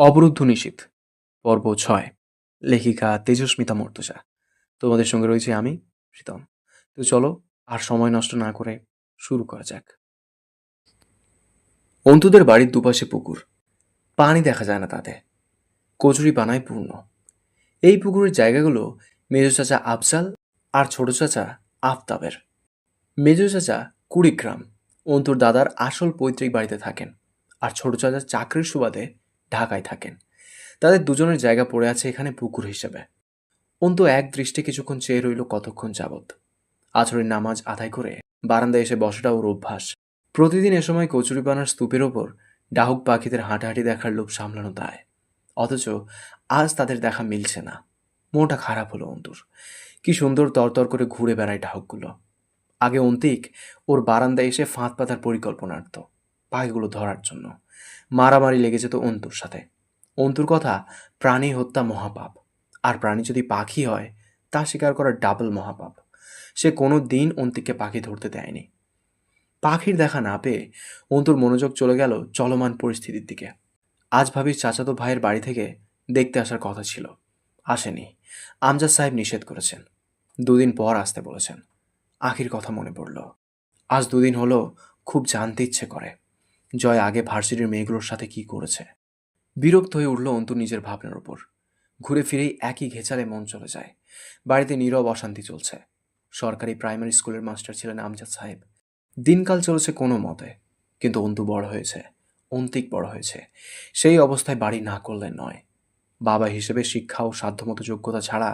অবরুদ্ধ নিশীথ পর্ব ৬ লেখিকা তেজস্মিতা মর্তুজা। তোমাদের সঙ্গে রয়েছে আমি প্রীতম। তো চলো আর সময় নষ্ট না করে শুরু করা যাক। অন্তুদের বাড়ির দুপাশে পুকুর, পানি দেখা যায় না তাতে, কচুরি পানায় পূর্ণ। এই পুকুরের জায়গাগুলো মেজ চাচা আফজাল আর ছোট চাচা আফতাবের। মেজ চাচা কুড়িগ্রাম, অন্তুর দাদার আসল পৈতৃক বাড়িতে থাকেন, আর ছোট চাচা চাকরির সুবাদে ঢাকায় থাকেন। তাদের দুজনের জায়গা পড়ে আছে এখানে পুকুর হিসেবে। অন্তু এক দৃষ্টে কিছুক্ষণ চেয়ে রইল কতক্ষণ যাবৎ। আছরের নামাজ আদায় করে বারান্দায় এসে বসাটা ওর অভ্যাস। প্রতিদিন এ সময় কচুরিপানার স্তূপের ওপর ডাহুক পাখিদের হাঁটাহাঁটি দেখার লোভ সামলানো দায়। অথচ আজ তাদের দেখা মিলছে না। মনটা খারাপ হলো অন্তুর। কি সুন্দর তরতর করে ঘুরে বেড়ায় ডাহুকগুলো। আগে অন্তিক ওর বারান্দায় এসে ফাঁদ পাতার পরিকল্পনা আনত পাখিগুলো ধরার জন্য। মারামারি লেগে যেত অন্তুর সাথে। অন্তুর কথা, প্রাণী হত্যা মহাপাপ, আর প্রাণী যদি পাখি হয় তা স্বীকার করা ডাবল মহাপাপ। সে কোনো দিন অন্তিককে পাখি ধরতে দেয়নি। পাখির দেখা না পেয়ে অন্তুর মনোযোগ চলে গেল চলমান পরিস্থিতির দিকে। আজ ভাবির চাচাতো ভাইয়ের বাড়ি থেকে দেখতে আসার কথা ছিল, আসেনি। আমজাদ সাহেব নিষেধ করেছেন, দুদিন পর আসতে বলেছেন। আখির কথা মনে পড়ল। আজ দুদিন হলো খুব জানতে ইচ্ছে করে জয় আগে ভার্সিটির মেয়েগুলোর সাথে কি করেছে। বিরক্ত হয়ে উঠল অন্তু নিজের ভাবনার ওপর। ঘুরে ফিরেই একই ঘেঁচালে মন চলে যায়। বাড়িতে নীরব অশান্তি চলছে। সরকারি প্রাইমারি স্কুলের মাস্টার ছিলেন আমজাদ সাহেব। দিনকাল চলেছে কোনো মতে, কিন্তু অন্তু বড় হয়েছে, অন্তিক বড় হয়েছে। সেই অবস্থায় বাড়ি না করলে নয়। বাবা হিসেবে শিক্ষা ও সাধ্যমতো যোগ্যতা ছাড়া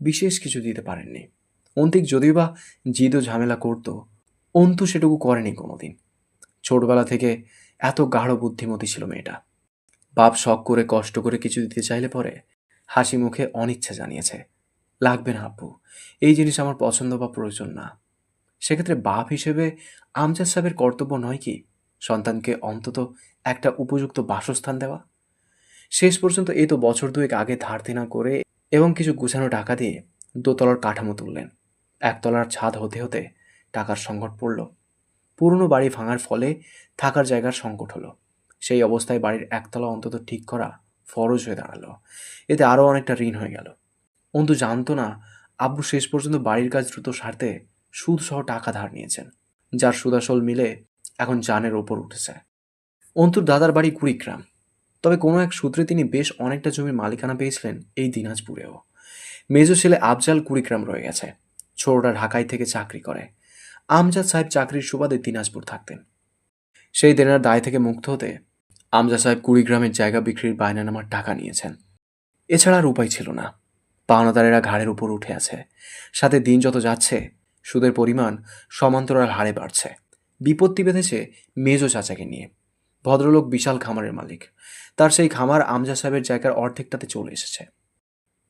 বিশেষ কিছু দিতে পারেননি। অন্তিক যদিও বা জিদ ও ঝামেলা করত, অন্তু সেটুকু করেনি কোনোদিন। ছোটবেলা থেকে এত গাঢ় বুদ্ধিমতী ছিল মেয়েটা। বাপ শখ করে কষ্ট করে কিছু দিতে চাইলে পরে হাসি মুখে অনিচ্ছা জানিয়েছে, লাগবে না আব্বু, এই জিনিস আমার পছন্দ বা প্রয়োজন না। সেক্ষেত্রে বাপ হিসেবে আমজাদ সাহেবের কর্তব্য নয় কি সন্তানকে অন্তত একটা উপযুক্ত বাসস্থান দেওয়া? শেষ পর্যন্ত এই তো বছর দুয়েক আগে ধার দেনা করে এবং কিছু গুছানো টাকা দিয়ে দোতলার কাঠামো তুললেন। একতলার ছাদ হতে হতে টাকার সংকট পড়ল। পুরনো বাড়ি ভাঙার ফলে থাকার জায়গার সংকট হলো। সেই অবস্থায় বাড়ির একতলা অন্তত ঠিক করা ফরজ হয়ে দাঁড়ালো। এতে আরও অনেকটা ঋণ হয়ে গেল। অন্তু জানতো না আব্বু শেষ পর্যন্ত বাড়ির কাজ দ্রুত সারতে সুদসহ টাকা ধার নিয়েছেন, যার সুদাসল মিলে এখন জানের ওপর উঠেছে। অন্তুর দাদার বাড়ি কুড়িগ্রাম, তবে কোনো এক সূত্রে তিনি বেশ অনেকটা জমির মালিকানা পেয়েছিলেন এই দিনাজপুরেও। মেজ ছেলে আফজাল কুড়িগ্রাম রয়ে গেছে, ছোটটা ঢাকায় থেকে চাকরি করে। আমজাদ সাহেব চাকরির সুবাদে দিনাজপুর থাকতেন। সেই দেনার দায় থেকে মুক্ত হতে আমজাদ সাহেব কুড়িগ্রামের জায়গা বিক্রির বায়না নামার টাকা নিয়েছেন। এছাড়া আর উপায় ছিল না। পাওনাদারেরা ঘাড়ের উপর উঠে আছে। সাথে দিন যত যাচ্ছে সুদের পরিমাণ সমান্তরাল হারে বাড়ছে। বিপত্তি বেঁধেছে মেজ চাচাকে নিয়ে। ভদ্রলোক বিশাল খামারের মালিক। তার সেই খামার আমজাদ সাহেবের জায়গার অর্ধেকটাতে চলে এসেছে।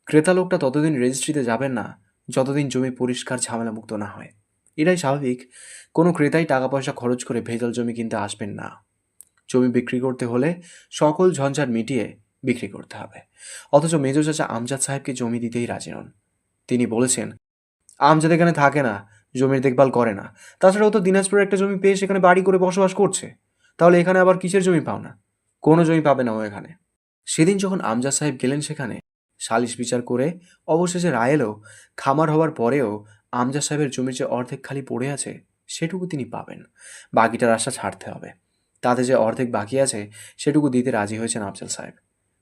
ক্রেতা লোকটা ততদিন রেজিস্ট্রিতে যাবেন না যতদিন জমি পরিষ্কার ঝামেলামুক্ত না হয়। এটাই স্বাভাবিক। কোনো ক্রেতাই টাকা পয়সা খরচ করে ভেজাল জমি কিনতে আসবেন না। জমি বিক্রি করতে হলে সকল ঝঞ্ঝাট মিটিয়ে বিক্রি করতে হবে। অথচ মেজ চাচা আমজাদ সাহেবকে জমি দিতেই রাজি নন। তিনি বলেছেন, আমজাদ এখানে থাকে না, জমির দেখভাল করে না। তাছাড়াও তো দিনাজপুরে একটা জমি পেয়ে সেখানে বাড়ি করে বসবাস করছে। তাহলে এখানে আবার কিসের জমি পাও না? কোনো জমি পাবে না ও এখানে। সেদিন যখন আমজাদ সাহেব গেলেন সেখানে, সালিশ বিচার করে অবশেষে রায় এলো খামার হওয়ার পরেও আমজাদ সাহেবের জমির যে অর্ধেক খালি পড়ে আছে সেটুকু তিনি পাবেন। বাকিটার আশা ছাড়তে হবে। তাতে যে অর্ধেক বাকি আছে সেটুকু দিতে রাজি হয়েছেন আফজাল সাহেব।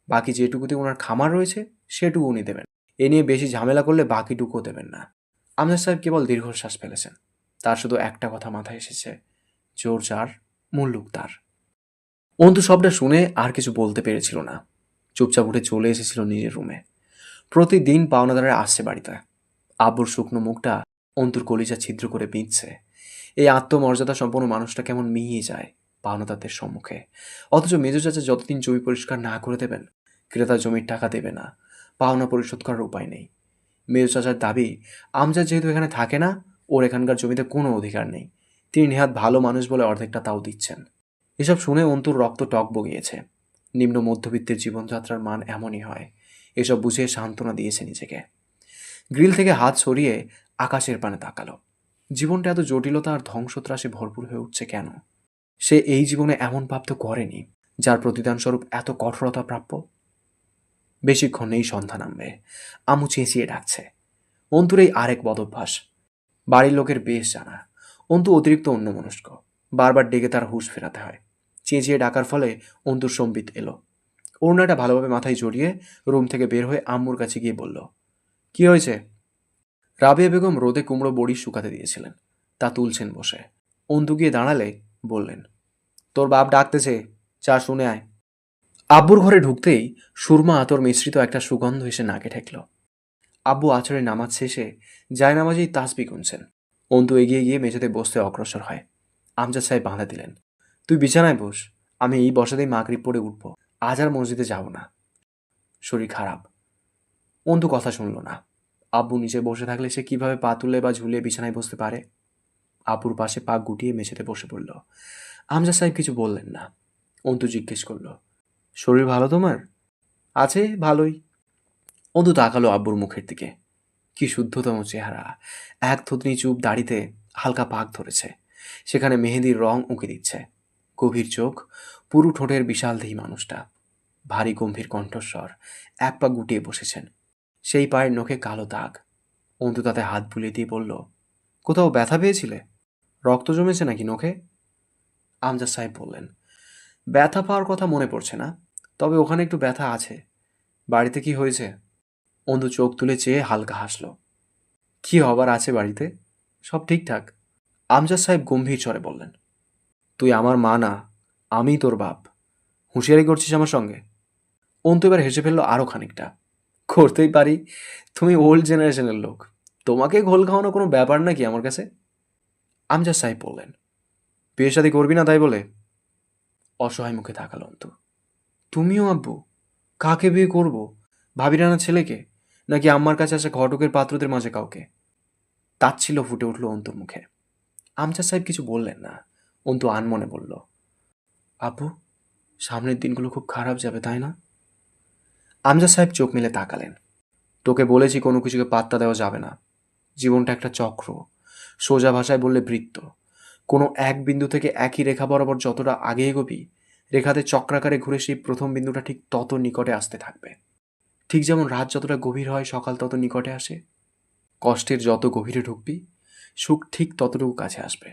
বাকি যেটুকুতে ওনার খামার রয়েছে সেটুকু উনি দেবেন। এ নিয়ে বেশি ঝামেলা করলে বাকিটুকুও দেবেন না। আমজাদ সাহেব কেবল দীর্ঘশ্বাস ফেলেছেন। তার শুধু একটা কথা মাথায় এসেছে, জোর যার মুল্লুক তার। অন্তু সবটা শুনে আর কিছু বলতে পেরেছিল না। চুপচাপ উঠে চলে এসেছিল নিজের রুমে। প্রতিদিন পাওনাদারেরা আসছে বাড়িতে। আব্বুর শুকনো মুখটা অন্তুর কলিজা ছিদ্র করে বিঁধছে। এই আত্মমর্যাদা সম্পন্ন মানুষটা কেমন মিইয়ে যায় পাওনাদারদের সম্মুখে। অথচ মেজ চাচা যতদিন জমি পরিষ্কার না করে দেবেন ক্রেতা জমির টাকা দেবে না, পাওনা পরিশোধ করার উপায় নেই। মেজ চাচার দাবি, আমজাদ যেহেতু এখানে থাকে না, ওর এখানকার জমিতে কোনো অধিকার নেই। তিনি নেহাত ভালো মানুষ বলে অর্ধেকটা তাও দিচ্ছেন। এসব শুনে অন্তুর রক্ত টক বগিয়েছে। নিম্ন মধ্যবিত্তের জীবনযাত্রার মান এমনই হয়। এসব বুঝে সান্ত্বনা দিয়েছে নিজেকে। গ্রিল থেকে হাত সরিয়ে আকাশের পানে তাকালো। জীবনটা এত জটিলতা আর ধ্বংসত্রাসে ভরপুর হয়ে উঠছে কেন? সে এই জীবনে এমন পাপ তো করেনি। যার প্রতিদানস্বরূপ এত কঠোরতা প্রাপ্য? বেশিক্ষণ নেই সন্ধ্যা নামবে। আমু চেঁচিয়ে ডাকছে। অন্তুর এই আরেক বদভ্যাস। বাড়ির লোকের বেশ জানা। অন্তু অতিরিক্ত অন্যমনস্ক। বারবার ডেকে তার হুঁশ ফেরাতে হয়। চেঁচিয়ে ডাকার ফলে অন্তুর সম্বিত এলো। ওড়নাটা ভালোভাবে মাথায় জড়িয়ে রুম থেকে বের হয়ে আম্মুর কাছে গিয়ে বলল, কি হয়েছে? রাবেয়া বেগম রোদে কুমড়ো বড়ি শুকাতে দিয়েছিলেন, তা তুলছেন বসে। অন্তু গিয়ে দাঁড়ালে বললেন, তোর বাপ ডাকতেছে, চা শুনে আয়। আব্বুর ঘরে ঢুকতেই সুরমা আতর মিশ্রিত একটা সুগন্ধ এসে নাকে ঠেকল। আব্বু আছরে নামাজ শেষে জায়নামাজেই তাসবিহ গুনছেন। অন্তু এগিয়ে গিয়ে মেঝেতে বসতে অগ্রসর হয়। আমজাদ সাহেব বাধা দিলেন, তুই বিছানায় বস, আমি এই বসাতেই মাগরিব পড়ে উঠব, আজ আর মসজিদে যাব না, শরীর খারাপ। অন্তু কথা শুনল না। আব্বু নিচে বসে থাকলে সে কিভাবে পা তুলে বা ঝুলিয়ে বিছানায় বসতে পারে? আব্বুর পাশে পা গুটিয়ে মেঝেতে বসে পড়ল। আমজাদ সাহেব কিছু বললেন না। অন্তু জিজ্ঞেস করল, শরীর ভালো তোমার? আছে, ভালোই। অন্তু তাকালো আব্বুর মুখের দিকে। কি শুদ্ধতম চেহারা, এক থুতনি চুপ দাড়িতে হালকা পাক ধরেছে, সেখানে মেহেদির রং উঁকে দিচ্ছে। গভীর চোখ, পুরু ঠোঁটের বিশালদেহী মানুষটা। ভারী গম্ভীর কণ্ঠস্বর, এক পা গুটিয়ে বসেছেন। সেই পায়ের নখে কালো দাগ। অন্তু তাতে হাত বুলিয়ে দিয়ে বলল, কোথাও ব্যথা পেয়েছিলে? রক্ত জমেছে নাকি নখে? আমজাদ সাহেব বললেন, ব্যথা পাওয়ার কথা মনে পড়ছে না, তবে ওখানে একটু ব্যথা আছে। বাড়িতে কি হয়েছে? অন্তু চোখ তুলে চেয়ে হালকা হাসল। কি হবার আছে বাড়িতে? সব ঠিকঠাক। আমজাদ সাহেব গম্ভীর স্বরে বললেন, তুই আমার মা না, আমিই তোর বাপ। হুঁশিয়ারি করছিস আমার সঙ্গে? অন্তু এবার হেসে ফেললো আরও খানিকটা। করতেই পারি, তুমি ওল্ড জেনারেশনের লোক, তোমাকে ঘোল খাওয়ানো কোনো ব্যাপার নাকি আমার কাছে? আমজাদ সাহেব বললেন, বিয়ে শাদী করবি না তাই বলে? অসহায় মুখে তাকালো অন্তু। তুমিও আব্বু? কাকে বিয়ে করব? ভাবি রানা ছেলেকে, নাকি আম্মার কাছে আসা ঘটকের পাত্রদের মাঝে কাউকে? তাচ্ছিল্য ফুটে উঠল অন্তুর মুখে। আমজাদ সাহেব কিছু বললেন না। অন্তু আনমনে বলল, আব্বু, সামনের দিনগুলো খুব খারাপ যাবে তাই না? আমজাদ সাহেব চোখ মেলে তাকালেন। তোকে বলেছি কোনো কিছুকে পাত্তা দেওয়া যাবে না। জীবনটা একটা চক্র, সোজা ভাষায় বললে বৃত্ত। কোনো এক বিন্দু থেকে একই রেখা বরাবর যতটা আগে এগোবি, রেখাতে চক্রাকারে ঘুরে সেই প্রথম বিন্দুটা ঠিক তত নিকটে আসতে থাকবে। ঠিক যেমন রাত যতটা গভীর হয় সকাল তত নিকটে আসে। কষ্টের যত গভীরে ঢুকবি, সুখ ঠিক ততটুকু কাছে আসবে।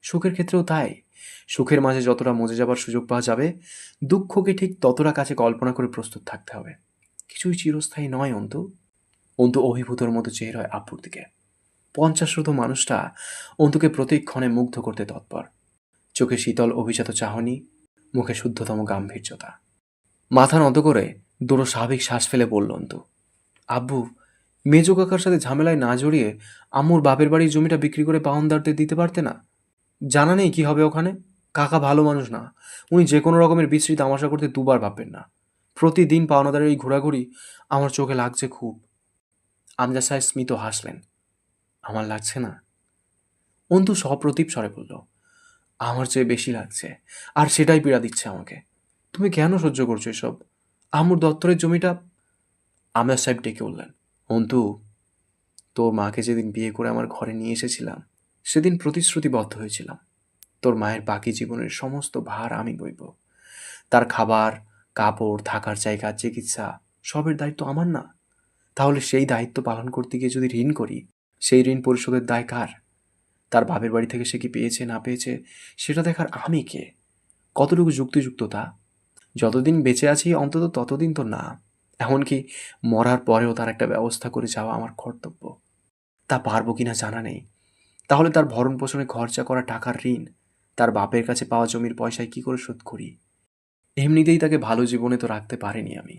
সুখের ক্ষেত্রেও তাই। সুখের মাঝে যতটা মজে যাবার সুযোগ পাওয়া যাবে, দুঃখকে ঠিক ততটা কাছে কল্পনা করে প্রস্তুত থাকতে হবে। কিছুই চিরস্থায়ী নয় অন্তু। অন্তু অভিভূতর মতো চেয়ে রয় আব্বুর দিকে। 50 মানুষটা অন্তুকে প্রতিক্ষণে মুগ্ধ করতে তৎপর। চোখে শীতল অভিজাত চাহনি, মুখে শুদ্ধতম গাম্ভীর্যতা। মাথা নত করে দুটো স্বাভাবিক শ্বাস ফেলে বলল অন্তু, আব্বু, মেজো কাকার সাথে ঝামেলায় না জড়িয়ে আম্মুর বাপের বাড়ির জমিটা বিক্রি করে পাওনদারদের দিতে পারতে না? জানা নেই কি হবে ওখানে। কাকা ভালো মানুষ না, উনি যে কোনো রকমের বিশ্রী তামাশা করতে দুবার ভাববেন না। প্রতিদিন পাওনাদারের এই ঘোরাঘুরি আমার চোখে লাগছে খুব। আমজাদ সাহেব স্মিত হাসলেন। আমার লাগছে না? অন্তু সপ্রতিভ স্বরে বলল, আমার চেয়ে বেশি লাগছে, আর সেটাই পীড়া দিচ্ছে আমাকে। তুমি কেন সহ্য করছো এসব? আম্মুর দত্তরের জমিটা। আমজাদ সাহেব ডেকে বললেন, অন্তু, তোর মাকে যেদিন বিয়ে করে আমার ঘরে নিয়ে এসেছিলাম, সেদিন প্রতিশ্রুতিবদ্ধ হয়েছিলাম, তোর মায়ের বাকি জীবনের সমস্ত ভার আমি বইব। তার খাবার, কাপড়, থাকার জায়গা, চিকিৎসা, সবের দায়িত্ব আমার না? তাহলে সেই দায়িত্ব পালন করতে গিয়ে যদি ঋণ করি, সেই ঋণ পরিশোধের দায় কার? তার বাপের বাড়ি থেকে সে কি পেয়েছে না পেয়েছে সেটা দেখার আমি কে? কতটুকু যুক্তিযুক্ত তা? যতদিন বেঁচে আছি অন্তত ততদিন তো না, এমনকি মরার পরেও তার একটা ব্যবস্থা করে যাওয়া আমার কর্তব্য। তা পারবো কিনা জানা নেই। তাহলে তার ভরণ পোষণে খরচা করা টাকার ঋণ তার বাপের কাছে পাওয়া জমির পয়সায় কি করে শোধ করি? এমনিতেই তাকে ভালো জীবনে তো রাখতে পারিনি আমি,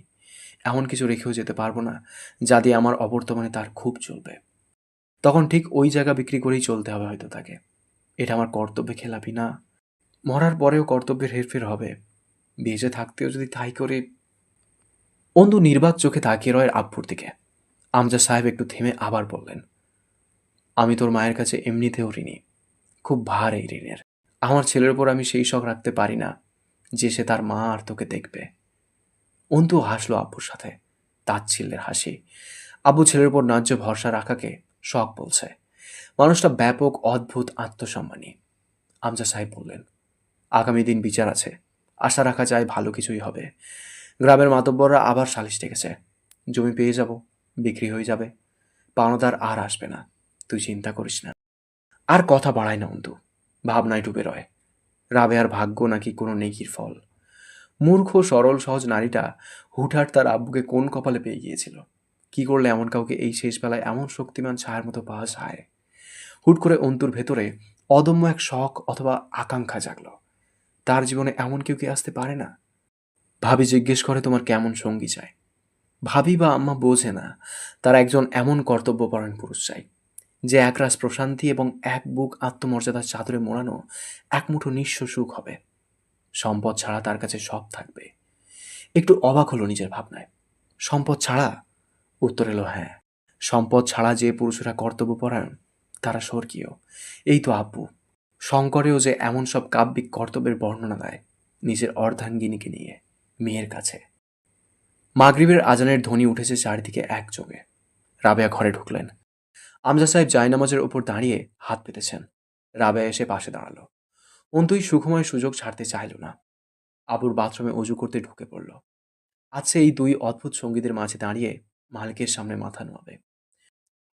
এমন কিছু রেখেও যেতে পারবো না যা দিয়ে আমার অবর্তমানে তার খুব চলবে। তখন ঠিক ওই জায়গা বিক্রি করেই চলতে হবে হয়তো তাকে। এটা আমার কর্তব্যে খেলাপি না। মরার পরেও কর্তব্যের হেরফের হবে, বেঁচে থাকতেও যদি তাই করে। অন্তু নির্বাক চোখে তাকিয়ে রয় আব্বুর দিকে। আমজাদ সাহেব একটু থেমে আবার বললেন, আমি তোর মায়ের কাছে এমনিতেও ঋণী, খুব ভার এই ঋণের। আমার ছেলের ওপর আমি সেই শখ রাখতে পারি না যে সে তার মা আর তোকে দেখবে। অন্তু হাসলো আব্বুর সাথে, তাচ্ছিল্যের হাসি। আব্বু ছেলের উপর ন্যায্য ভরসা রাখাকে শখ বলছে। মানুষটা ব্যাপক, অদ্ভুত, আত্মসম্মানী। আমজাদ সাহেব বললেন, আগামী দিন বিচার আছে, আশা রাখা যায় ভালো কিছুই হবে। গ্রামের মাতব্বররা আবার সালিশ ডেকেছে। জমি পেয়ে যাব, বিক্রি হয়ে যাবে, পাওনাদার আর আসবে না। তুই চিন্তা করিস না। আর কথা বাড়ায় না অন্তু, ভাবনায় ডুবে রয়। রাবেয়ার ভাগ্য নাকি কোনো নেকির ফল। মূর্খ সরল সহজ নারীটা হুটহাট তার আব্বুকে কোন কপালে পেয়ে গিয়েছিল। কি করলে এমন কাউকে এই শেষবেলায় এমন শক্তিমান ছায়ার মতো পাওয়া যায়? হুট করে অন্তুর ভেতরে অদম্য এক শখ অথবা আকাঙ্ক্ষা জাগল। তার জীবনে এমন কেউ কি আসতে পারে না? ভাবি জিজ্ঞেস করে তোমার কেমন সঙ্গী চাই। ভাবি বা আম্মা বোঝে না তার একজন এমন কর্তব্যপরায়ণ পুরুষ চাই, যে একরাশ প্রশান্তি এবং এক বুক আত্মমর্যাদার চাদরে মোড়ানো এক মুঠো নিঃস্ব সুখ হবে। সম্পদ ছাড়া তার কাছে সব থাকবে। একটু অবাক হলো নিজের ভাবনায়। সম্পদ ছাড়া? উত্তর এলো হ্যাঁ। সম্পদ ছাড়া যে পুরুষেরা কর্তব্যপরায়ণ তারা স্বর্গীয়। এই তো আব্বু। শঙ্করেও যে এমন সব কাব্যিক কর্তব্যের বর্ণনা দেয় নিজের অর্ধাঙ্গিনীকে নিয়ে, মেয়ের কাছে। মাগরিবের আজানের ধ্বনি উঠেছে চারিদিকে একযোগে। রাবেয়া ঘরে ঢুকলেন। আমজা সাহেব জায়নামাজের ওপর দাঁড়িয়ে হাত পেতেছেন। রাবেয়া এসে পাশে দাঁড়ালো। অন্তুই সুখময় সুযোগ ছাড়তে চাইল না। আবুর বাথরুমে অজু করতে ঢুকে পড়ল। আজকে এই দুই অদ্ভুত সঙ্গীদের মাঝে দাঁড়িয়ে মালিকের সামনে মাথা নোয়াবে।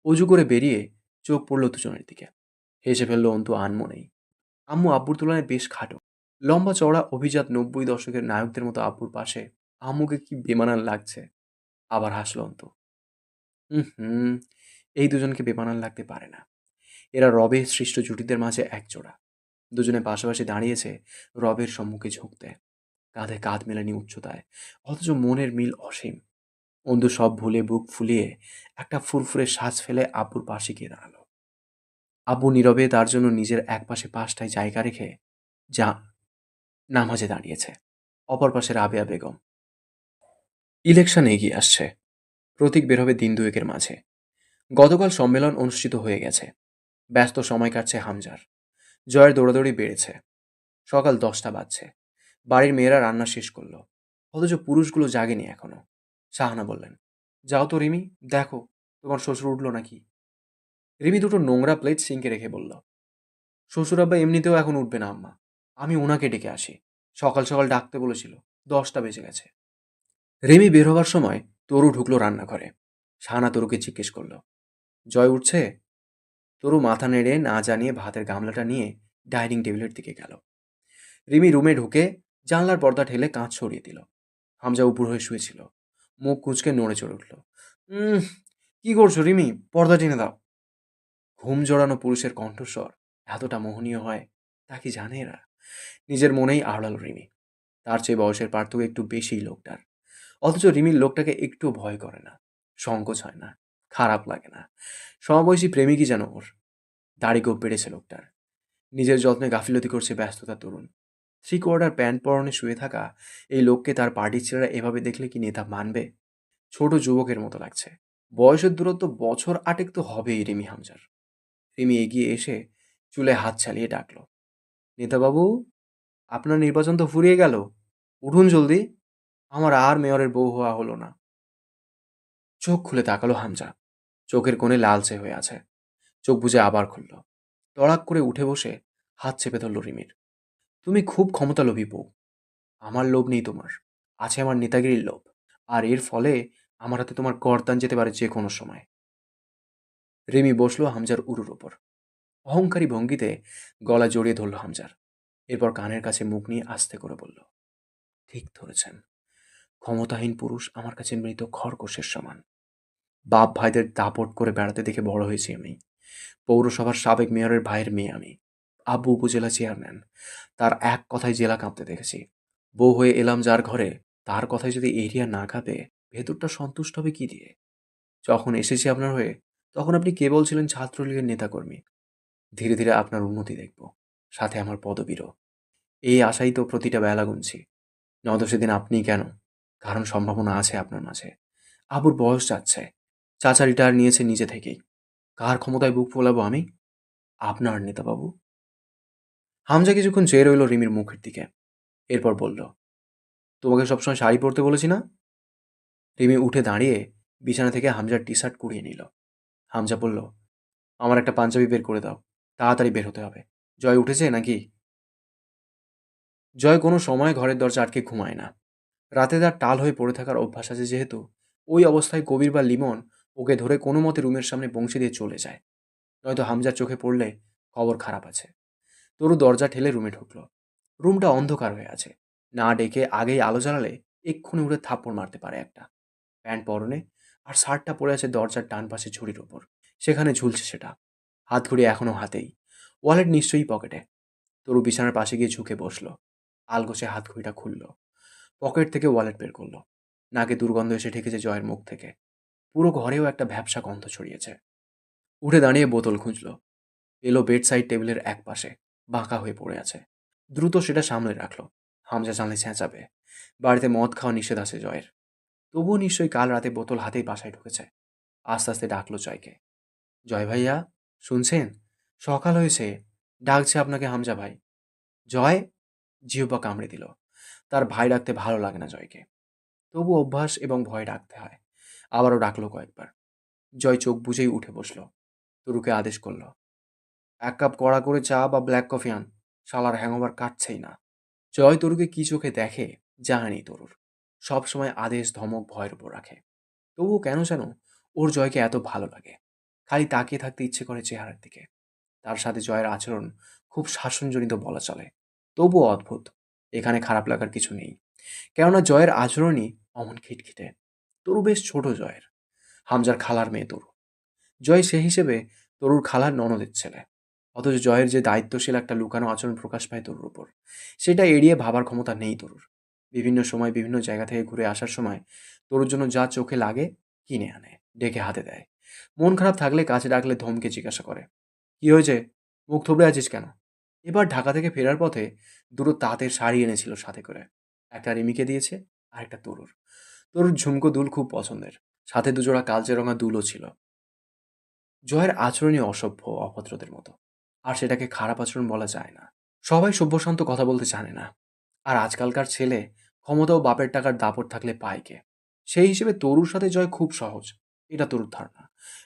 অজু করে বেরিয়ে চোখ পড়ল দুজনের দিকে। হেসে ফেলল অন্তু আনমনেই। আম্মু আব্বুর তুলনায় বেশ খাটো। লম্বা চওড়া অভিজাত ৯০ দশকের নায়কদের মতো আব্বুর পাশে আম্মুকে কি বেমানান লাগছে। আবার হাসল অন্তু। হুম, এই দুজনকে বেমানান লাগতে পারে না। এরা রবের সৃষ্ট জুটিদের মাঝে একজোড়া। দুজনে পাশাপাশি দাঁড়িয়েছে রবের সম্মুখে ঝুঁকতে, কাঁধে কাঁধ মেলানি উচ্চতায়, অথচ মনের মিল অসীম। অন্তু সব ভুলে বুক ফুলিয়ে একটা ফুরফুরে শ্বাস ফেলে আব্বুর পাশে গিয়ে দাঁড়ালো। আব্বু নীরবে তার জন্য নিজের একপাশে পাশটায় জায়গা রেখে যা নামাজে দাঁড়িয়েছে। অপর পাশে রাবেয়া বেগম। ইলেকশন এগিয়ে আসছে। প্রতীক বের হবে দিন দুয়েকের মাঝে। গতকাল সম্মেলন অনুষ্ঠিত হয়ে গেছে। ব্যস্ত সময় কাটছে হামজার। জয়ের দৌড়াদৌড়ি বেড়েছে। সকাল 10টা বাজছে। বাড়ির মেয়েরা রান্না শেষ করলো, অথচ পুরুষগুলো জাগেনি এখনো। শাহানা বললেন, যাও তো রিমি, দেখো তোমার শ্বশুর উঠলো নাকি। রিমি দুটো নোংরা প্লেট সিঙ্কে রেখে বলল, শ্বশুর আব্বা এমনিতেও এখন উঠবে না আম্মা, আমি ওনাকে ডেকে আসি। সকাল সকাল ডাকতে বলেছিল, 10টা বেজে গেছে। রিমি বের হবার সময় তরু ঢুকলো রান্নাঘরে। শাহানা তরুকে জিজ্ঞেস করলো, জয় উঠছে? তরু মাথা নেড়ে না জানিয়ে ভাতের গামলাটা নিয়ে ডাইনিং টেবিলের দিকে গেল। রিমি রুমে ঢুকে জানলার পর্দা ঠেলে কাঁচ সরিয়ে দিল। হামজা উপর হয়ে শুয়েছিল। মুখ কুঁচকে নড়ে চড়ে উঠল। উম কি করছো রিমি, পর্দা টেনে দাও। ঘুম জড়ানো পুরুষের কণ্ঠস্বর এতটা মোহনীয় হয় তা কি জানে এরা? নিজের মনেই আড়াল রিমি। তার চেয়ে বয়সের পার্থক্য একটু বেশিই লোকটার। অথচ রিমির লোকটাকে একটু ভয় করে না, সংকোচ হয় না, খারাপ লাগে না। সমবয়সী প্রেমিকই যেন ওর। দাড়ি গোপ বেড়েছে লোকটার। নিজের যত্নে গাফিলতি করছে ব্যস্ততা তরুণ। 3 কোয়ার্টার প্যান্ট পরনে শুয়ে থাকা এই লোককে তার পার্টির ছেলেরা এভাবে দেখলে কি নেতা মানবে? ছোট যুবকের মতো লাগছে। বয়সের দূরত্ব বছর 8 তো হবেই রিমি হামজার। রিমি এগিয়ে এসে চুলে হাত চালিয়ে ডাকল, নেতাবাবু, আপনার নির্বাচন তো ফুরিয়ে গেল, উঠুন জলদি, আমার আর মেয়রের বউ হওয়া হলো না। চোখ খুলে তাকালো হামজা। চোখের কোণে লালচে হয়ে আছে। চোখ বুজে আবার খুলল। তড়াক করে উঠে বসে হাত চেপে ধরল রিমির। তুমি খুব ক্ষমতালোভী বউ। আমার লোভ নেই তোমার, আছে আমার নেতাগিরির লোভ। আর এর ফলে আমার হাতে তোমার গর্দান যেতে পারে যে কোনো সময়। রিমি বসলো হামজার উরুর ওপর। অহংকারী ভঙ্গিতে গলা জড়িয়ে ধরল হামজার। এরপর কানের কাছে মুখ নিয়ে আস্তে করে বলল, ঠিক ধরেছেন, ক্ষমতাহীন পুরুষ আমার কাছে মৃত খরগোশের সমান। বাপ ভাইদের দাপট করে বেড়াতে দেখে বড় হয়েছি আমি। পৌরসভার সাবেক মেয়রের ভাইয়ের মেয়ে আমি। আব্বু উপজেলা চেয়ারম্যান, তার এক কথায় জেলা কাঁপতে দেখেছি। বউ হয়ে এলাম যার ঘরে, তার কথায় যদি এরিয়া না কাঁপে, ভেতরটা সন্তুষ্ট হবে কি দিয়ে? যখন এসেছি আপনার হয়ে, তখন আপনি কেবল ছিলেন ছাত্রলীগের নেতাকর্মী। ধীরে ধীরে আপনার উন্নতি দেখব, সাথে আমার পদবীরও। এই আশাই তো প্রতিটা বেলা গুনছি। নয়তো সেদিন আপনি কেন, কারণ সম্ভাবনা আছে আপনার মাঝে। আবুর বয়স যাচ্ছে, চাচা রিটায়ার নিয়েছে নিজে থেকেই। কার ক্ষমতায় বুক ফোলাবো আমি? আপনার নেতাবাবু। হামজা কিছুক্ষণ চেয়ে রইল রিমির মুখের দিকে। এরপর বলল, তোমাকে সবসময় শাড়ি পরতে বলেছি না? রিমি উঠে দাঁড়িয়ে বিছানা থেকে হামজার টি শার্ট কুড়িয়ে নিল। হামজা বলল, আমার একটা পাঞ্জাবি বের করে দাও, তাড়াতাড়ি বের হতে হবে। জয় উঠেছে নাকি? জয় কোনো সময় ঘরের দরজা আটকে ঘুমায় না। রাতে তার টাল হয়ে পড়ে থাকার অভ্যাস আছে যেহেতু, ওই অবস্থায় কবির বা লিমন ওকে ধরে কোনো মতে রুমের সামনে পৌঁছে দিয়ে চলে যায়। নয়তো হামজার চোখে পড়লে খবর খারাপ আছে। তরু দরজা ঠেলে রুমে ঢুকলো। রুমটা অন্ধকার হয়ে আছে। না ডেকে আগেই আলো জ্বালালে এক্ষুনি উড়ে থাপ্পড় মারতে পারে একটা। প্যান্ট পরনে আর শার্টটা পরে আছে দরজার ডান পাশে ঝুড়ির ওপর। সেখানে ঝুলছে সেটা। হাতঘড়ি এখনো হাতেই। ওয়ালেট নিশ্চয়ই পকেটে। তরু বিছানার পাশে গিয়ে ঝুঁকে বসলো। আলগোছে হাতঘড়িটা খুলল। পকেট থেকে ওয়ালেট বের করলো। নাকে দুর্গন্ধ এসে ঠেকেছে জয়ের মুখ থেকে। পুরো ঘরেও একটা ভ্যাপসা গন্ধ ছড়িয়েছে। উঠে দাঁড়িয়ে বোতল খুঁজল। এলো বেড সাইড টেবিলের এক পাশে। বাঁকা হয়ে পড়ে আছে। দ্রুত সেটা সামনে রাখলো। হামজা জানলে চেঁচাবে। বাড়িতে মদ খাওয়া নিষেধ আছে জয়ের। তবুও নিশ্চয়ই কাল রাতে বোতল হাতেই বাসায় ঢুকেছে। আস্তে আস্তে ডাকলো জয়কে। জয় ভাইয়া, শুনছেন? সকাল হয়েছে। ডাকছে আপনাকে হামজা ভাই। জয়। জিহ্বা কামড়ে দিল। তার ভাই ডাকতে ভালো লাগে না জয়কে। তবু অভ্যাস এবং ভয়ে ডাকতে হয়। আবারও ডাকলো কয়েকবার। জয় চোখ বুজেই উঠে বসল। তরুকে আদেশ করল, এক কাপ কড়া করে চা বা ব্ল্যাক কফি আন। শালার হ্যাংওভার কাটছেই না। জয় তরুকে কি চোখে দেখে জানেনি তরুর। সব সময় আদেশ ধমক ভয়ের উপর রাখে। তবুও কেন যেন ওর জয়কে এত ভালো লাগে। খালি তাকিয়ে থাকতে ইচ্ছে করে চেহারার দিকে। তার সাথে জয়ের আচরণ খুব শাসনজনিত বলা চলে। তবুও অদ্ভুত। এখানে খারাপ লাগার কিছু নেই। কেননা জয়ের আচরণই অমন খিটখিটে। তরু বেশ ছোট জয়ের। হামজার খালার মেয়ে তরু। জয় সে হিসেবে তরুর খালার ননদের ছেলে। অথচ জয়ের যে দায়িত্বশীল একটা লুকানো আচরণ প্রকাশ পায় তরুর উপর, সেটা এড়িয়ে ভাবার ক্ষমতা নেই তরুর। বিভিন্ন সময় বিভিন্ন জায়গা থেকে ঘুরে আসার সময় তরুর জন্য যা চোখে লাগে কিনে আনে, ডেকে হাতে দেয়। মন খারাপ থাকলে কাছে ডাকলে ধমকে জিজ্ঞাসা করে, কি হয়েছে? মুখ থুবড়ে আছিস কেন? এবার ঢাকা থেকে ফেরার পথে দুটো তাঁতের শাড়ি এনেছিল সাথে করে। একটা রিমিকে দিয়েছে, আর একটা তরুর। তরুর ঝুমকো দুল খুব পছন্দের। সাথে দুজোড়া কালচে রঙা দুলও ছিল। জয়ের আচরণই অসভ্য, অভদ্রদের মতো। আর সেটাকে খারাপ আচরণ বলা যায় না। সবাই সভ্যশান্ত কথা বলতে জানে না। আর আজকালকার ছেলে ক্ষমতা ও বাপের টাকার দাপট থাকলে পায় কে? সেই হিসেবে তরুর সাথে জয় খুব সহজ। এটা তরুর ধারণা।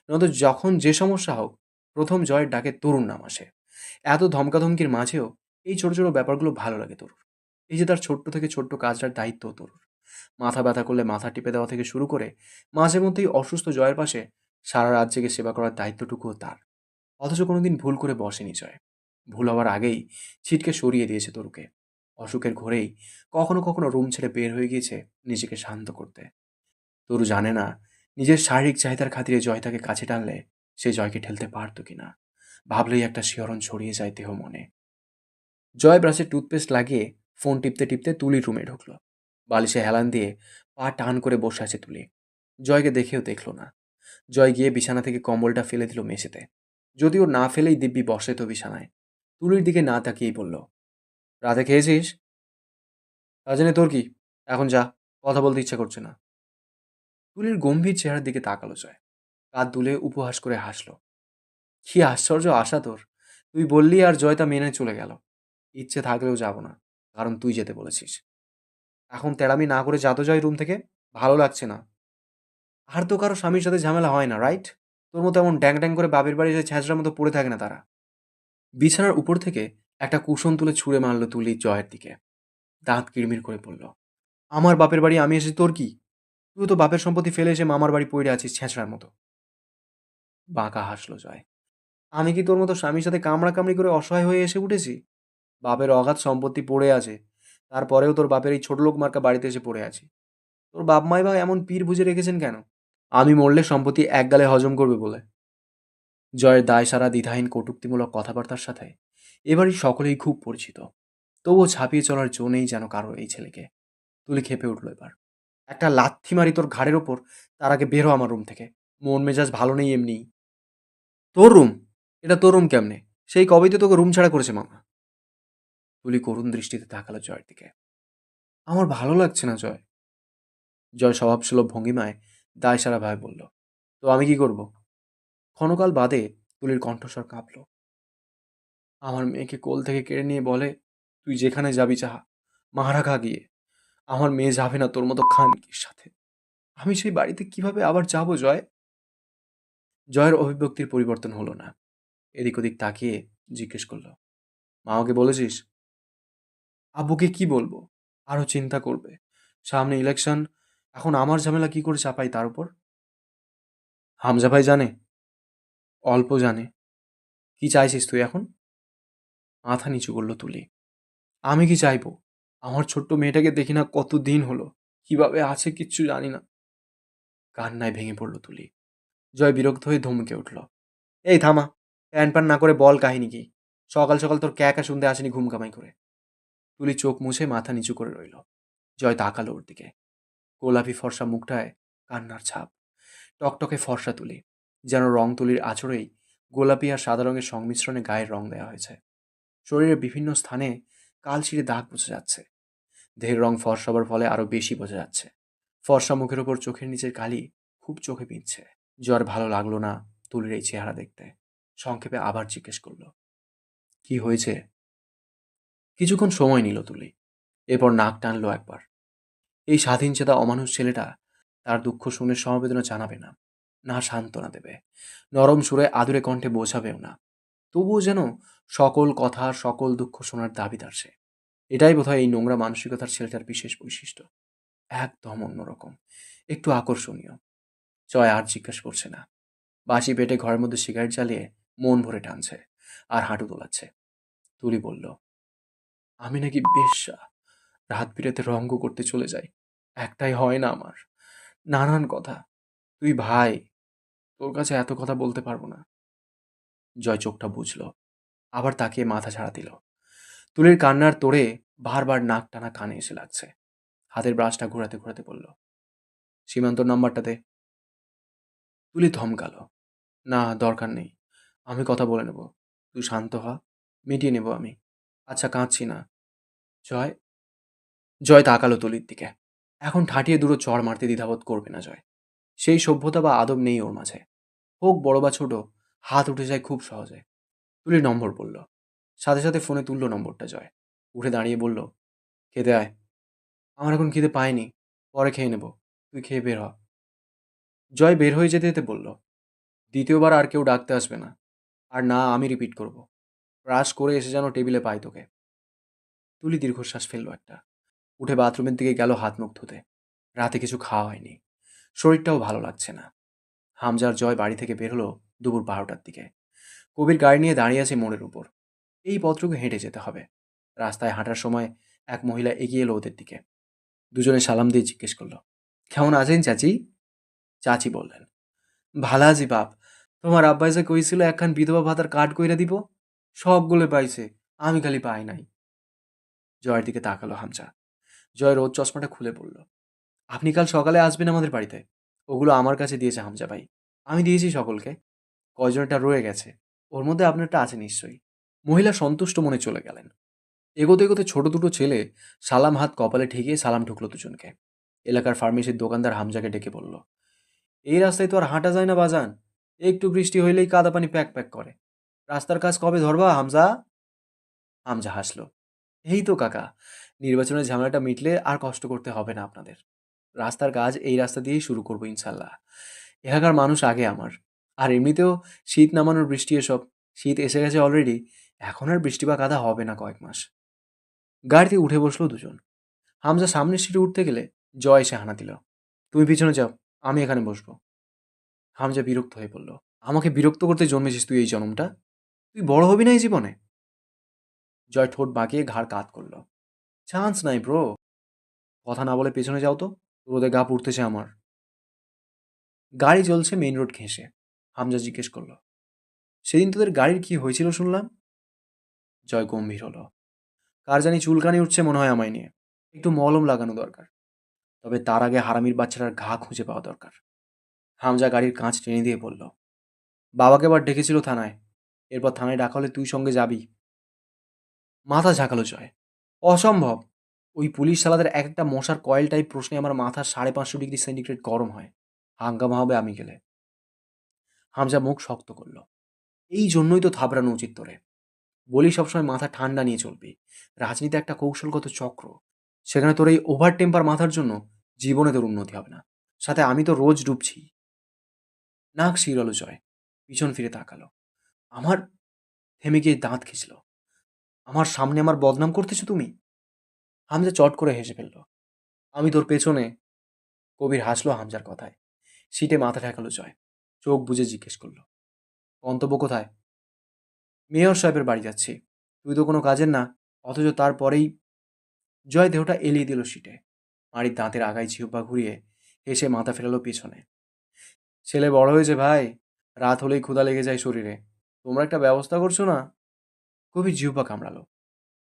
নয়তো যখন যে সমস্যা হোক, প্রথম জয়ের ডাকে তরুর নাম আসে। এত ধমকাধমকির মাঝেও এই ছোট ছোট ব্যাপারগুলো ভালো লাগে তরুর। এই যে তার ছোট্ট থেকে ছোট্ট কাজটার দায়িত্ব তরুর। মাথা ব্যথা করলে মাথা টিপে দেওয়া থেকে শুরু করে মাঝে মধ্যেই অসুস্থ জয়ের পাশে সারা রাত জেগে সেবা করার দায়িত্বটুকুও তার। অথচ কোনোদিন ভুল করে বসেনি জয়। ভুল হওয়ার আগেই ছিটকে সরিয়ে দিয়েছে তরুকে। অসুখের ঘোরেই কখনো কখনো রুম ছেড়ে বের হয়ে গিয়েছে নিজেকে শান্ত করতে। তরু জানে না নিজের শারীরিক চাহিদার খাতিরে জয় তাকে কাছে টানলে সে জয়কে ঠেলতে পারত কিনা। ভাবলেই একটা শিহরণ ছড়িয়ে যায় দেহ মনে। জয় ব্রাশে টুথপেস্ট লাগিয়ে ফোন টিপতে টিপতে তুলির রুমে ঢুকলো। বালিশে হেলান দিয়ে পা টান করে বসে আছে তুলি। জয়কে দেখেও দেখলো না। জয় গিয়ে বিছানা থেকে কম্বলটা ফেলে দিল মেঝেতে। যদিও না ফেলেই দিব্যি বসে তো বিছানায়। তুলির দিকে না তাকিয়েই বলল, রাতে খেয়েছিস? তা জেনে তোর কি? এখন যা, কথা বলতে ইচ্ছা করছে না। তুলির গম্ভীর চেহারার দিকে তাকালো জয়। কাঁধ দুলে উপহাস করে হাসলো। কি আশ্চর্য আশা তোর! তুই বললি আর জয় তা মেনে চলে গেল। ইচ্ছে থাকলেও যাব না, কারণ তুই যেতে বলেছিস। এখন তেড়ামি না করে যা তো জয় রুম থেকে। ভালো লাগছে না। আর তো কারো স্বামীর সাথে ঝামেলা হয় না, রাইট? তোর মতো এমন ড্যাং ড্যাং করে বাপের বাড়ি এসে ছ্যাঁচড়ার মতো পড়ে থাকে না তারা। বিছানার উপর থেকে একটা কুশন তুলে ছুঁড়ে মারল তুলি জয়ের দিকে। দাঁত কিড়মিড় করে বলল, আমার বাপের বাড়ি আমি এসেছি তোর কি? তুই তো বাপের সম্পত্তি ফেলে এসে মামার বাড়ি পড়ে আছিস ছ্যাঁচড়ার মতো। বাঁকা হাসলো জয়। আমি কি তোর মতো স্বামীর সাথে কামড়াকামড়ি করে অসহায় হয়ে এসে উঠেছি? বাপের অগাধ সম্পত্তি পড়ে আছে। তারপরেও তোর বাপের এই ছোটলোক মার্কা বাড়িতে এসে পড়ে আছি। তোর বাপ মাই বা এমন পীর বুঝে রেখেছেন কেন? আমি মরলে সম্পত্তি এক গালে হজম করবে বলে। জয়ের দায়সারা দ্বিধাহীন কটূক্তিমূলক কথাবার্তার সাথে এবারই সকলেই খুব পরিচিত। তবুও ছাপিয়ে চলার জো নেই যেন কারো এই ছেলেকে। তুলি খেপে উঠল এবার। একটা লাথি মারি তোর ঘাড়ের ওপর, তার আগে বেরো আমার রুম থেকে। মন মেজাজ ভালো নেই এমনিই। তোর রুম? এটা তোর রুম কেমনে? সেই কবেই তো তোকে রুম ছাড়া করেছে মামা। তুলি করুণ দৃষ্টিতে তাকালো জয়ের দিকে। আমার ভালো লাগছে না জয়। জয় স্বভাবসুলভ ভঙ্গিমায় দায়সারাভাবে বলল, তো আমি কি করব? ক্ষণকাল বাদে তুলির কণ্ঠস্বর কাঁপল। আমার মেয়েকে কোল থেকে কেড়ে নিয়ে বলে, তুই যেখানে যাবি যাহা, মারা খা গিয়ে। আমার মেয়ে যাবে না তোর মতো খানকির সাথে। আমি সেই বাড়িতে কিভাবে আবার যাব জয়? জয়ের অভিব্যক্তির পরিবর্তন হলো না। এদিক ওদিক তাকিয়ে জিজ্ঞেস করলো, মা আমাকে বলেছিস? আব্বুকে কি বলবো? আরো চিন্তা করবে। সামনে ইলেকশন, এখন আমার ঝামেলা কি করে চাপাই তার উপর? হামজা ভাই জানে? অল্প জানে। কি চাইছিস তুই এখন? মাথা নিচু করলো তুলি। আমি কি চাইবো? আমার ছোট্ট মেয়েটাকে দেখি না কত দিন হলো। কিভাবে আছে কিচ্ছু জানি না। কান্নায় ভেঙে পড়লো তুলি। জয় বিরক্ত হয়ে ধমকে উঠল। এই থামা! প্যান প্যান না করে বল কাহিনী কি? সকাল সকাল তোর ক্যাকা শুনতে আসেনি ঘুম কামাই করে। তুলি চোখ মুছে মাথা নিচু করে রইল। জয় তাকালো ওর দিকে। গোলাপি ফর্সা মুখটায় কান্নার ছাপ। টকটকে ফর্সা তুলি, যেন রং তুলির আঁচড়েই গোলাপি আর সাদা রঙের সংমিশ্রণে গায়ের রং দেওয়া হয়েছে। শরীরের বিভিন্ন স্থানে কালশিরে দাগ বোঝা যাচ্ছে। দেহের রং ফর্সা হবার ফলে আরো বেশি বোঝা যাচ্ছে। ফর্সা মুখের ওপর চোখের নিচের কালি খুব চোখে বিঁধছে। জ্বর ভালো লাগলো না তুলির এই চেহারা দেখতে। সংক্ষেপে আবার জিজ্ঞেস করলো, কি হয়েছে? কিছুক্ষণ সময় নিল তুলি। এরপর নাক টানলো একবার। এই স্বাধীন চেতা অমানুষ ছেলেটা তার দুঃখ শুনে সমবেদনা জানাবে না, না সান্ত্বনা দেবে, নরম সুরে আদুরে কণ্ঠে বোঝাবেও না। তবুও যেন সকল কথা সকল দুঃখ শোনার দাবিদার সে। এটাই বোধহয় এই নোংরা মানসিকতার ছেলেটার বিশেষ বৈশিষ্ট্য। একদম অন্যরকম, একটু আকর্ষণীয়। জয় আর জিজ্ঞাসা করছে না। বাসি পেটে ঘরের মধ্যে সিগারেট জ্বালিয়ে মন ভরে টানছে আর হাঁটু দোলাচ্ছে। তুলি বলল, আমি নাকি বেশ্যা, রাত বিরেতে রঙ্গ করতে চলে যাই। একটাই হয় না আমার, নানান কথা। তুই ভাই, তোর কাছে এত কথা বলতে পারবো না। জয় চোখটা বুঝল, আবার তাকিয়ে মাথা ঝাড়া দিল। তুলির কান্নার তোড়ে বারবার নাক টানা কানে এসে লাগছে। হাতের ব্রাশটা ঘোরাতে ঘোরাতে বলল, সীমান্তর নাম্বারটা দে। তুলি থমকালো। না, দরকার নেই, আমি কথা বলে নেব। তুই শান্ত হ, মিটিয়ে নেব আমি। আচ্ছা, কাঁদছি না। জয়। জয় তাকালো তুলির দিকে। এখন ঠাটিয়ে দুটো চড় মারতে দ্বিধাবোধ করবে না জয়। সেই সভ্যতা বা আদব নেই ওর মাঝে। হোক বড় বা ছোট, হাত উঠে যায় খুব সহজে। তুলি নম্বর বলল। সাথে সাথে ফোনে তুললো নম্বরটা জয়। উঠে দাঁড়িয়ে বলল, খেতে আয়। আমার এখন খিদে পায়নি, পরে খেয়ে নেব। তুই খেয়ে বের হ। জয় বের হয়ে যেতে যেতে বলল, দ্বিতীয়বার আর কেউ ডাকতে আসবে না, আর না আমি রিপিট করব। ব্রাশ করে এসে যেন টেবিলে পাই তোকে। তুলি দীর্ঘশ্বাস ফেললো একটা। উঠে বাথরুমের দিকে গেল হাত মুখ ধুতে। রাতে কিছু খাওয়া হয়নি, শরীরটাও ভালো লাগছে না। হামজার জয় বাড়ি থেকে বের হলো দুপুর 12টার দিকে। কবির গাড়ি নিয়ে দাঁড়িয়ে আছে মোড়ের উপর। এই পথটুকু হেঁটে যেতে হবে। রাস্তায় হাঁটার সময় এক মহিলা এগিয়ে এলো ওদের দিকে। দুজনে সালাম দিয়ে জিজ্ঞেস করলো, কেমন আছেন চাচি? চাচি বললেন, ভালা আছি বাপ। তোমার আব্বাই যে কইছিল একখান বিধবা ভাতার কার্ড কইরা দিব, সবগুলো পাইছে, আমি খালি পাই নাই। জয়ের দিকে তাকালো হামজা। জয় রোদ চশমাটা খুলে পড়ল। আপনি কাল সকালে আসবেন আমাদের বাড়িতে। ওগুলো আমার কাছে দিয়েছে হামজা ভাই। আমি দিয়েছি সকলকে। কয়জনটা রয়ে গেছে, ওর মধ্যে আপনারটা আছে নিশ্চয়ই। মহিলা সন্তুষ্ট মনে চলে গেলেন। এগোতে এগোতে ছোট দুটো ছেলে সালাম হাত কপালে ঠেকিয়ে সালাম ঠুকলো দুজনকে। এলাকার ফার্মেসির দোকানদার হামজাকে ডেকে বলল, এই রাস্তায় তো আর হাঁটা যায় না বাজান। একটু বৃষ্টি হইলেই কাদা পানি প্যাক প্যাক করে। রাস্তার কাজ কবে ধরবা হামজা? হামজা হাসলো। এই তো কাকা, নির্বাচনের ঝামেলাটা মিটলে আর কষ্ট করতে হবে না আপনাদের। রাস্তার কাজ এই রাস্তা দিয়েই শুরু করবো ইনশাল্লাহ। এলাকার মানুষ আগে আমার। আর এমনিতেও শীত নামানোর বৃষ্টি এসব, শীত এসে গেছে অলরেডি। এখন আর বৃষ্টি বা কাদা হবে না কয়েক মাস। গাড়িতে উঠে বসলো দুজন। হামজা সামনের সিটে উঠতে গেলে জয় এসে হানা দিল, তুমি পিছনে যাও, আমি এখানে বসবো। হামজা বিরক্ত হয়ে বলল, আমাকে বিরক্ত করতে জন্মেছিস তুই এই জন্মটা? তুই বড় হবি না এই জীবনে? জয় ঠোঁট বাঁকিয়ে ঘাড় কাত করলো। চান্স নাই ব্রো। কথা না বলে পেছনে যাও তো, রোদে গা পুড়তেছে আমার। গাড়ি চলছে মেইন রোড ঘেঁষে। হামজা জিজ্ঞেস করলো, সেদিন তোদের গাড়ির কি হয়েছিল শুনলাম? জয় গম্ভীর হলো। কার জানি চুলকানি উঠছে মনে হয় আমায় নিয়ে। একটু মলম লাগানো দরকার। তবে তার আগে হারামির বাচ্চাটার ঘা খুঁজে পাওয়া দরকার। হামজা গাড়ির কাঁচ টেনে দিয়ে বলল, বাবাকে এবার ডেকেছিল থানায়। এরপর থানায় ডাকা হলে তুই সঙ্গে যাবি। মাথা ঝাঁকালো জয়। অসম্ভব। ওই পুলিশ শালাদের এক একটা মশার কয়েল টাইপ প্রশ্নে আমার মাথা 550 ডিগ্রি সেন্টিগ্রেড গরম হয়। হাঙ্গামা হবে আমি গেলে। হামজা মুখ শক্ত করলো। এই জন্যই তো থাবড়ানো উচিত তোরে। বলি সবসময় মাথা ঠান্ডা নিয়ে চলবি। রাজনীতি একটা কৌশলগত চক্র। সেখানে তোর এই ওভার টেম্পার মাথার জন্য জীবনে তোর উন্নতি হবে না। সাথে আমি তো রোজ ডুবছি। নাক শিরালো জয়। পিছন ফিরে তাকালো। আমার থেমে গিয়ে দাঁত খিঁচল। আমার সামনে আমার বদনাম করতেছো তুমি? হামজা চট করে হেসে ফেলল। আমি তোর পেছনে। কবির হাসলো হামজার কথায়। সিটে মাথা ঠেকালো জয়। চোখ বুজে জিজ্ঞেস করলো, গন্তব্য কোথায়? মেয়র সাহেবের বাড়ি যাচ্ছি। তুই তো কোনো কাজের না, অথচ তারপরেই। জয় দেহটা এলিয়ে দিল সিটে। মারির দাঁতের আগায় জিহ্বা ঘুরিয়ে হেসে মাথা ফেরালো পেছনে। ছেলে বড় হয়েছে ভাই, রাত হলেই ক্ষুধা লেগে যায় শরীরে। তোমরা একটা ব্যবস্থা করছো না? কবির জিহ্বা কামড়ালো।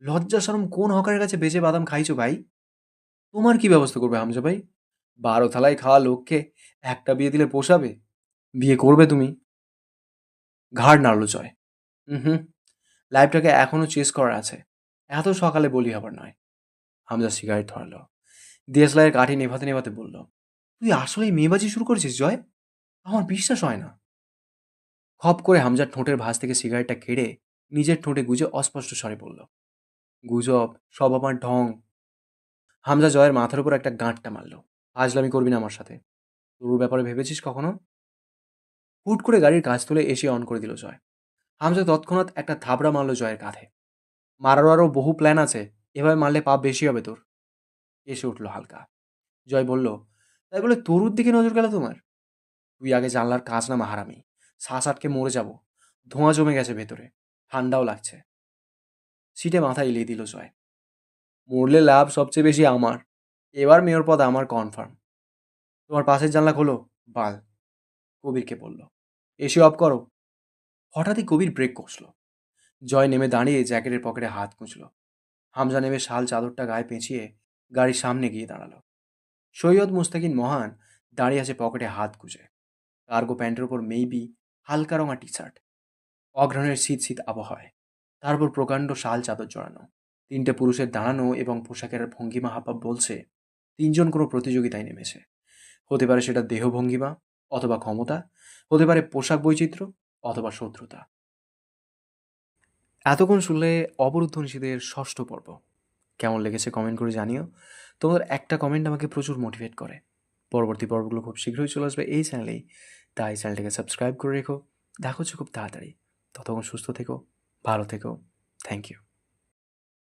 লজ্জা শরম কোন হকারের কাছে বেচে বাদাম খাইছো ভাই? তোমার কি ব্যবস্থা করবে হামজা ভাই? 12 থালায় খাওয়া লোককে একটা বিয়ে দিলে পোষাবে? বিয়ে করবে তুমি? ঘাড় নাড়ল জয়। হুম, লাইফটাকে এখনো চেস করার আছে। এত সকালে বলি হবার নয়। হামজা সিগারেট ধরালো। ডিএসএলআর কাঠি নেভাতে নেভাতে বলল, তুই আসলেই মেয়েবাজি শুরু করেছিস জয়? আমার বিশ্বাস হয় না। খপ করে হামজার ঠোঁটের ভাঁজ থেকে সিগারেটটা কেড়ে নিজের ঠোঁটে গুজে অস্পষ্ট স্বরে বলল, গুজব, সব আমার ঢং। হামজা জয়ের মাথার উপর একটা গাঁটটা মারল। ফাজলামি করবি না আমার সাথে। তোর ব্যাপারে ভেবেছিস কখনো? হুট করে গাড়ির কাজ তুলে এসে অন করে দিল জয়। হামজা তৎক্ষণাৎ একটা থাবড়া মারল জয়ের কাঁধে। মারারও আরও বহু প্ল্যান আছে, এভাবে মারলে পাপ বেশি হবে তোর। এসে উঠল হালকা। জয় বলল, তাই বলে তরুর দিকে নজর গেল তোমার? তুই আগে জানলার কাজ নামা হারামি। শ্বাস আটকে মরে যাব। ধোঁয়া জমে গেছে ভেতরে, ঠান্ডাও লাগছে। সিটে মাথা এলিয়ে দিল জয়। মরলে লাভ সবচেয়ে বেশি আমার। এবার মেয়র পদ আমার কনফার্ম। তোমার পাশের জানলা খোলো, বাল। কবিরকে বলল, এসি অফ করো। হঠাৎই কবির ব্রেক কষল। জয় নেমে দাঁড়িয়ে জ্যাকেটের পকেটে হাত গুঁজল। হামজা নেমে শাল চাদরটা গায়ে পেঁচিয়ে গাড়ির সামনে গিয়ে দাঁড়ালো। সৈয়দ মুস্তাকিন মহান দাঁড়িয়ে আছে পকেটে হাত গুজে। কার্গো প্যান্টের ওপর মেইবি হালকা রঙা টি শার্ট। অঘ্রাণের শীত শীত আবহাওয়ায় তারপর প্রকাণ্ড শাল চাদর জড়ানো। তিনটে পুরুষের দাঁড়ানো এবং পোশাকের ভঙ্গিমা হাবভাব বলছে তিনজন কোনো প্রতিযোগিতায় নেমেছে। হতে পারে সেটা দেহভঙ্গিমা অথবা ক্ষমতা, হতে পারে পোশাক বৈচিত্র্য অথবা শত্রুতা। এতক্ষণ শুনলে অবরুদ্ধ নিষেধের ষষ্ঠ পর্ব। কেমন লেগেছে কমেন্ট করে জানিও। তোমাদের একটা কমেন্ট আমাকে প্রচুর মোটিভেট করে। পরবর্তী পর্বগুলো খুব শীঘ্রই চলে আসবে এই চ্যানেলেই, তাই চ্যানেলটাকে সাবস্ক্রাইব করে রেখো। দেখা হচ্ছে খুব তাড়াতাড়ি। ততক্ষণ সুস্থ থেকো, ভালো থেকো। Thank you.